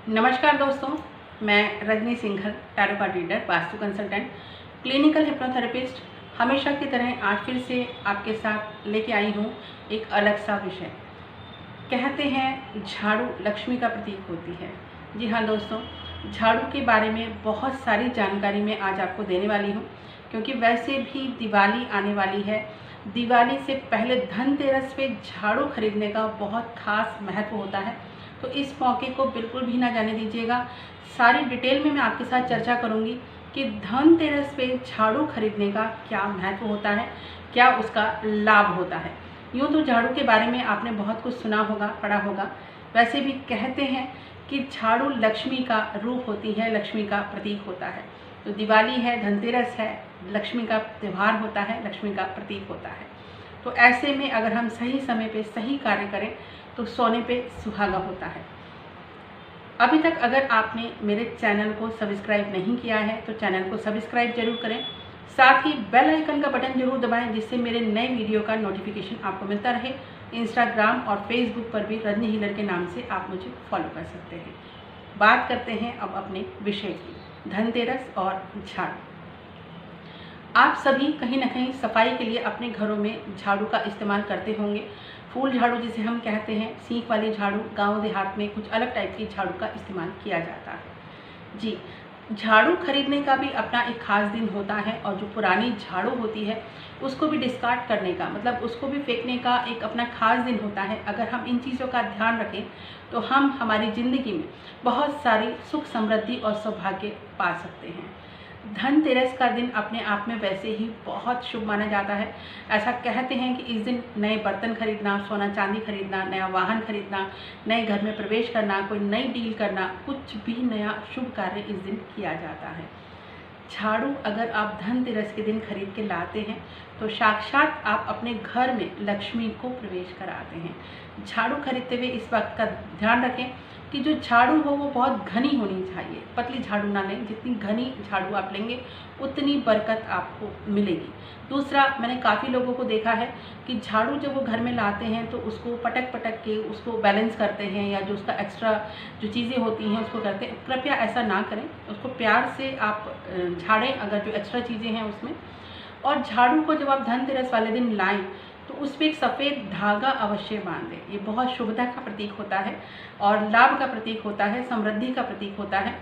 नमस्कार दोस्तों, मैं Rajni Singhal, tarot card reader, vastu consultant, clinical hypnotherapist. हमेशा की तरह आज फिर से आपके साथ लेके आई हूँ एक अलग सा विषय। कहते हैं झाड़ू लक्ष्मी का प्रतीक होती है। जी हाँ दोस्तों, झाड़ू के बारे में बहुत सारी जानकारी मैं आज आपको देने वाली हूँ, क्योंकि वैसे भी दिवाली आने वाली है। दिवाली से पहले धनतेरस पे झाड़ू खरीदने का बहुत खास महत्व होता है, तो इस मौके को बिल्कुल भी ना जाने दीजिएगा। सारी डिटेल में मैं आपके साथ चर्चा करूंगी कि धनतेरस पे झाड़ू खरीदने का क्या महत्व होता है, क्या उसका लाभ होता है। यूँ तो झाड़ू के बारे में आपने बहुत कुछ सुना होगा, पढ़ा होगा। वैसे भी कहते हैं कि झाड़ू लक्ष्मी का रूप होती है, लक्ष्मी का प्रतीक होता है। तो दिवाली है, धनतेरस है, लक्ष्मी का त्यौहार होता है, लक्ष्मी का प्रतीक होता है। तो ऐसे में अगर हम सही समय पे सही कार्य करें तो सोने पे सुहागा होता है। अभी तक अगर आपने मेरे चैनल को सब्सक्राइब नहीं किया है तो चैनल को सब्सक्राइब जरूर करें, साथ ही बेल आइकन का बटन जरूर दबाएं, जिससे मेरे नए वीडियो का नोटिफिकेशन आपको मिलता रहे। इंस्टाग्राम और फेसबुक पर भी रजनी हीलर के नाम से आप मुझे फॉलो कर सकते हैं। बात करते हैं अब अपने विषय की, धनतेरस और झाड़ू। आप सभी कहीं ना कहीं सफाई के लिए अपने घरों में झाड़ू का इस्तेमाल करते होंगे। फूल झाड़ू जिसे हम कहते हैं, सीख वाली झाड़ू, गांव देहात में कुछ अलग टाइप की झाड़ू का इस्तेमाल किया जाता है। जी, झाड़ू खरीदने का भी अपना एक खास दिन होता है, और जो पुरानी झाड़ू होती है उसको भी डिस्कार्ड करने का, मतलब उसको भी फेंकने का एक अपना खास दिन होता है। अगर हम इन चीज़ों का ध्यान रखें तो हम हमारी ज़िंदगी में बहुत सारी सुख समृद्धि और सौभाग्य पा सकते हैं। धनतेरस का दिन अपने आप में वैसे ही बहुत शुभ माना जाता है। ऐसा कहते हैं कि इस दिन नए बर्तन खरीदना, सोना चांदी खरीदना, नया वाहन खरीदना, नए घर में प्रवेश करना, कोई नई डील करना, कुछ भी नया शुभ कार्य इस दिन किया जाता है। झाड़ू अगर आप धनतेरस के दिन खरीद के लाते हैं तो साक्षात आप अपने घर में लक्ष्मी को प्रवेश कराते हैं। झाड़ू खरीदते हुए इस बात का ध्यान रखें कि जो झाड़ू हो वो बहुत घनी होनी चाहिए। पतली झाड़ू ना लें, जितनी घनी झाड़ू आप लेंगे उतनी बरकत आपको मिलेगी। दूसरा, मैंने काफ़ी लोगों को देखा है कि झाड़ू जब वो घर में लाते हैं तो उसको पटक पटक के उसको बैलेंस करते हैं, या जो उसका एक्स्ट्रा जो चीज़ें होती हैं उसको करते हैं। कृपया ऐसा ना करें, उसको प्यार से आप झाड़ें अगर जो एक्स्ट्रा चीज़ें हैं उसमें। और झाड़ू को जब आप धनतेरस वाले दिन लाएं तो उस पर एक सफ़ेद धागा अवश्य बांध दें। ये बहुत शुभता का प्रतीक होता है और लाभ का प्रतीक होता है, समृद्धि का प्रतीक होता है।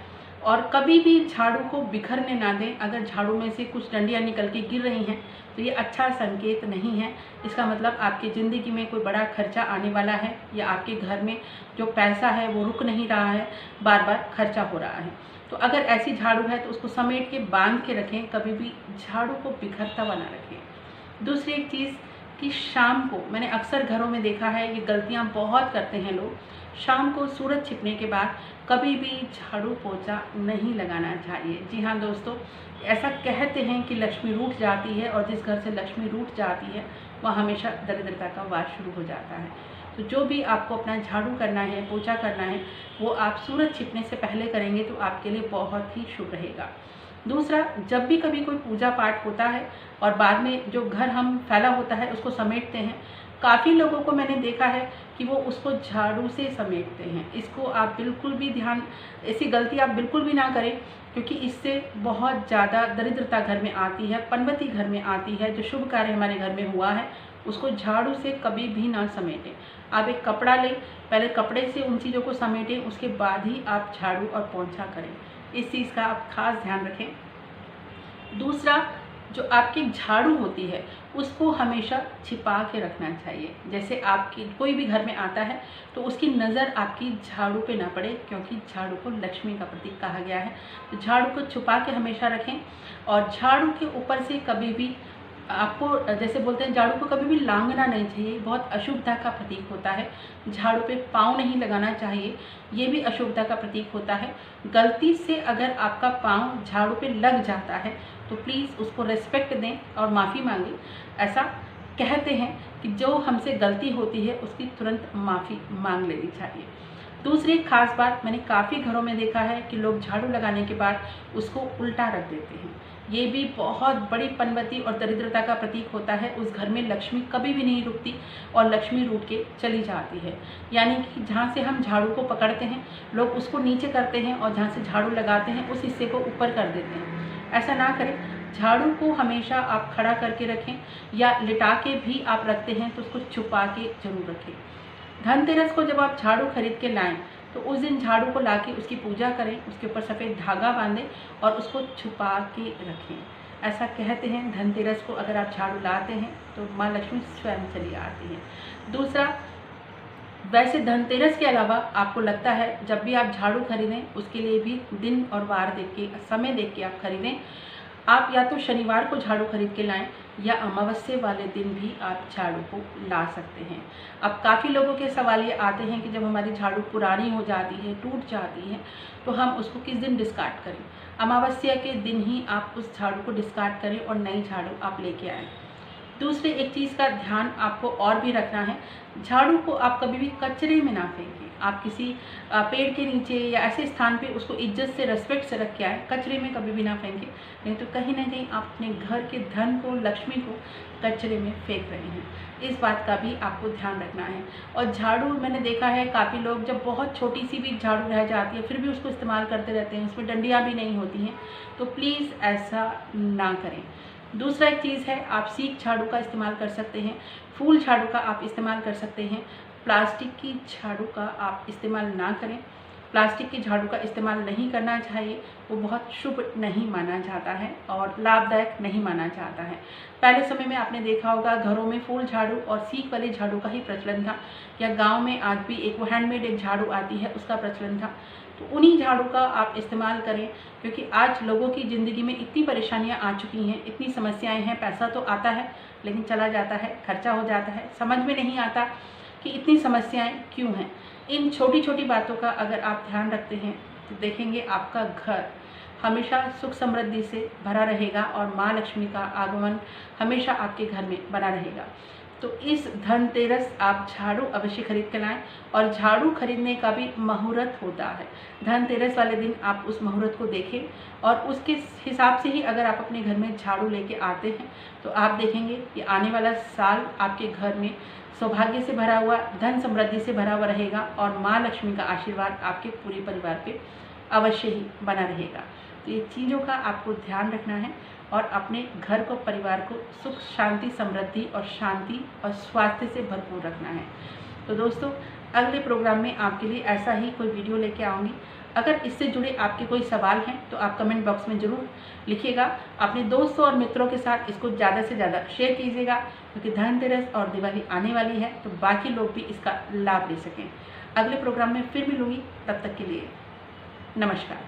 और कभी भी झाड़ू को बिखरने ना दें। अगर झाड़ू में से कुछ डंडियाँ निकल के गिर रही हैं तो ये अच्छा संकेत नहीं है। इसका मतलब आपकी ज़िंदगी में कोई बड़ा खर्चा आने वाला है, या आपके घर में जो पैसा है वो रुक नहीं रहा है, बार बार खर्चा हो रहा है। तो अगर ऐसी झाड़ू है तो उसको समेट के बांध के रखें, कभी भी झाड़ू को बिखरता बना रखें। दूसरी एक चीज़ कि शाम को मैंने अक्सर घरों में देखा है, ये गलतियां बहुत करते हैं लोग, शाम को सूरज छिपने के बाद कभी भी झाड़ू पोछा नहीं लगाना चाहिए। जी हाँ दोस्तों, ऐसा कहते हैं कि लक्ष्मी रूठ जाती है, और जिस घर से लक्ष्मी रूठ जाती है वह हमेशा दरिद्रता का वास शुरू हो जाता है। तो जो भी आपको अपना झाड़ू करना है, पोछा करना है, वो आप सूरज छिपने से पहले करेंगे तो आपके लिए बहुत ही शुभ रहेगा। दूसरा, जब भी कभी कोई पूजा पाठ होता है और बाद में जो घर हम फैला होता है उसको समेटते हैं, काफ़ी लोगों को मैंने देखा है कि वो उसको झाड़ू से समेटते हैं। इसको आप बिल्कुल भी ध्यान, ऐसी गलती आप बिल्कुल भी ना करें, क्योंकि इससे बहुत ज़्यादा दरिद्रता घर में आती है, पनवती घर में आती है। जो शुभ कार्य हमारे घर में हुआ है उसको झाड़ू से कभी भी ना समेटें। आप एक कपड़ा लें, पहले कपड़े से उन चीज़ों को समेटें, उसके बाद ही आप झाड़ू और पोंछा करें। इस चीज़ का आप खास ध्यान रखें। दूसरा, जो आपकी झाड़ू होती है उसको हमेशा छिपा के रखना चाहिए। जैसे आपकी कोई भी घर में आता है तो उसकी नज़र आपकी झाड़ू पे ना पड़े, क्योंकि झाड़ू को लक्ष्मी का प्रतीक कहा गया है। तो झाड़ू को छुपा के हमेशा रखें, और झाड़ू के ऊपर से कभी भी आपको, जैसे बोलते हैं, झाड़ू को कभी भी लांघना नहीं चाहिए, बहुत अशुभता का प्रतीक होता है। झाड़ू पे पाँव नहीं लगाना चाहिए, ये भी अशुभता का प्रतीक होता है। गलती से अगर आपका पाँव झाड़ू पे लग जाता है तो प्लीज़ उसको रेस्पेक्ट दें और माफ़ी मांगें। ऐसा कहते हैं कि जो हमसे गलती होती है उसकी तुरंत माफ़ी मांग लेनी चाहिए। दूसरी खास बात, मैंने काफ़ी घरों में देखा है कि लोग झाड़ू लगाने के बाद उसको उल्टा रख देते हैं। ये भी बहुत बड़ी पनवती और दरिद्रता का प्रतीक होता है। उस घर में लक्ष्मी कभी भी नहीं रुकती और लक्ष्मी रूठ के चली जाती है। यानी कि जहाँ से हम झाड़ू को पकड़ते हैं लोग उसको नीचे करते हैं और जहाँ से झाड़ू लगाते हैं उस हिस्से को ऊपर कर देते हैं। ऐसा ना करें। झाड़ू को हमेशा आप खड़ा करके रखें या लिटा के भी आप रखते हैं तो उसको छुपा के जरूर रखें। धनतेरस को जब आप झाड़ू खरीद के लाएं तो उस दिन झाड़ू को लाके उसकी पूजा करें, उसके ऊपर सफ़ेद धागा बांधें और उसको छुपा के रखें। ऐसा कहते हैं धनतेरस को अगर आप झाड़ू लाते हैं तो माँ लक्ष्मी स्वयं चली आती है। दूसरा, वैसे धनतेरस के अलावा आपको लगता है जब भी आप झाड़ू खरीदें उसके लिए भी दिन और वार देख के, समय देख के आप खरीदें। आप या तो शनिवार को झाड़ू खरीद के लाएं या अमावस्या वाले दिन भी आप झाड़ू को ला सकते हैं। अब काफ़ी लोगों के सवाल ये आते हैं कि जब हमारी झाड़ू पुरानी हो जाती है, टूट जाती है, तो हम उसको किस दिन डिस्कार्ड करें। अमावस्या के दिन ही आप उस झाड़ू को डिस्कार्ड करें और नई झाड़ू आप लेके आएँ। दूसरे एक चीज़ का ध्यान आपको और भी रखना है, झाड़ू को आप कभी भी कचरे में ना फेंकें। आप किसी पेड़ के नीचे या ऐसे स्थान पे उसको इज्जत से, रेस्पेक्ट से रख के आए, कचरे में कभी भी ना फेंकें। नहीं तो कहीं ना कहीं आप अपने घर के धन को, लक्ष्मी को कचरे में फेंक रहे हैं। इस बात का भी आपको ध्यान रखना है। और झाड़ू मैंने देखा है काफ़ी लोग जब बहुत छोटी सी भी झाड़ू रह जाती है फिर भी उसको इस्तेमाल करते रहते हैं, उसमें डंडियाँ भी नहीं होती हैं, तो प्लीज़ ऐसा ना करें। दूसरा एक चीज़ है, आप सीक झाड़ू का इस्तेमाल कर सकते हैं, फूल झाड़ू का आप इस्तेमाल कर सकते हैं। प्लास्टिक की झाड़ू का आप इस्तेमाल ना करें। प्लास्टिक की झाड़ू का इस्तेमाल नहीं करना चाहिए, वो बहुत शुभ नहीं माना जाता है और लाभदायक नहीं माना जाता है। पहले समय में आपने देखा होगा घरों में फूल झाड़ू और सीक वाले झाड़ू का ही प्रचलन था, या गांव में आज भी एक वो हैंडमेड एक झाड़ू आती है उसका प्रचलन था। तो उन्हीं झाड़ू का आप इस्तेमाल करें, क्योंकि आज लोगों की ज़िंदगी में इतनी परेशानियां आ चुकी हैं, इतनी समस्याएं हैं। पैसा तो आता है लेकिन चला जाता है, खर्चा हो जाता है, समझ में नहीं आता कि इतनी समस्याएं क्यों हैं। इन छोटी छोटी बातों का अगर आप ध्यान रखते हैं तो देखेंगे आपका घर हमेशा सुख समृद्धि से भरा रहेगा और माँ लक्ष्मी का आगमन हमेशा आपके घर में बना रहेगा। तो इस धनतेरस आप झाड़ू अवश्य खरीद के लाएं। और झाड़ू खरीदने का भी मुहूर्त होता है। धनतेरस वाले दिन आप उस मुहूर्त को देखें और उसके हिसाब से ही अगर आप अपने घर में झाड़ू लेके आते हैं तो आप देखेंगे कि आने वाला साल आपके घर में सौभाग्य से भरा हुआ, धन समृद्धि से भरा हुआ रहेगा और माँ लक्ष्मी का आशीर्वाद आपके पूरे परिवार पे अवश्य ही बना रहेगा। तो ये चीज़ों का आपको ध्यान रखना है और अपने घर को, परिवार को सुख, शांति, समृद्धि और शांति और स्वास्थ्य से भरपूर रखना है। तो दोस्तों, अगले प्रोग्राम में आपके लिए ऐसा ही कोई वीडियो लेके आऊँगी। अगर इससे जुड़े आपके कोई सवाल हैं तो आप कमेंट बॉक्स में ज़रूर लिखिएगा। अपने दोस्तों और मित्रों के साथ इसको ज़्यादा से ज़्यादा शेयर कीजिएगा, क्योंकि धनतेरस और दिवाली आने वाली है तो बाकी लोग भी इसका लाभ ले सकें। अगले प्रोग्राम में फिर मिलूँगी, तब तक के लिए नमस्कार।